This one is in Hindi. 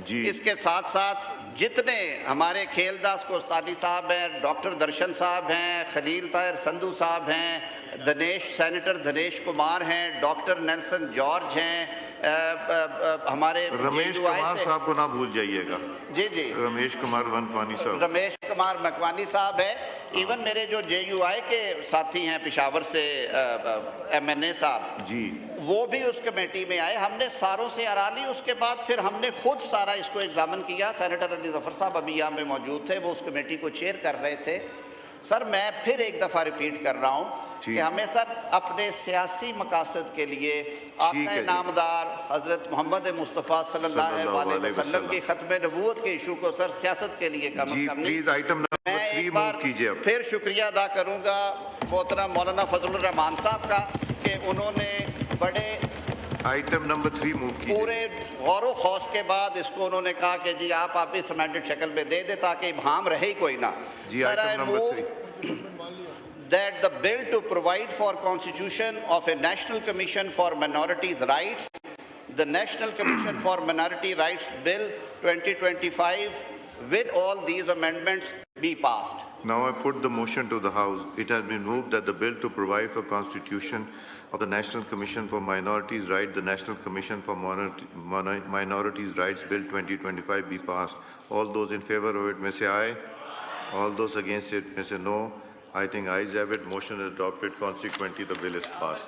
जी। इसके साथ साथ जितने हमारे खेलदास कोस्तानी साहब हैं, डॉक्टर दर्शन साहब हैं, खलील ताहिर संधू साहब हैं, सेनेटर दिनेश कुमार हैं, डॉक्टर नेल्सन जॉर्ज हैं, हमारे रमेश JUI कुमार से साहब को ना भूल जाइएगा। जी जी रमेश कुमार वनपानी साहब। रमेश कुमार मकवानी साहब है। इवन मेरे जो JUI के साथी हैं पेशावर से MNA साहब जी। वो भी उस कमेटी में आए। हमने सारों से आरा ली, उसके बाद फिर हमने खुद सारा इसको एग्जामिन किया। सेनेटर अली जफर साहब अभी यहाँ पे मौजूद थे, वो उस कमेटी को चेयर कर रहे थे। सर मैं फिर एक दफ़ा रिपीट कर रहा हूँ कि हमें सर अपने सियासी मकासद के लिए आपका नामदार हज़रत मोहम्मद मुस्तफ़ा सल्लल्लाहु अलैहि वसल्लम की ख़त्म नबूवत के इशू को सर सियासत के लिए कम से कम नहीं। प्लीज आइटम नंबर 3 मूव कीजिए। अब फिर शुक्रिया अदा करूँगा मोहतरम मौलाना फजलुर रहमान साहब का कि उन्होंने बड़े आइटम नंबर 3 मूव कीजिए। पूरे गौर व खौस के बाद इसको उन्होंने कहा कि जी आप इस अमेंडेड शक्ल में दे दे ताकि भाम रहे ही कोई ना। Sir, I move that the bill to provide for constitution of a National Commission for Minorities' Rights, the National Commission for Minority Rights Bill 2025, with all these amendments, be passed. Now I put the motion to the House. It has been moved that the bill to provide for constitution of the National Commission for Minorities' Rights, the National Commission for Minorities' Rights Bill 2025 be passed. All those in favor of it may say aye. All those against it may say no. I think ayes have it. Motion is adopted. Consequently, the bill is passed.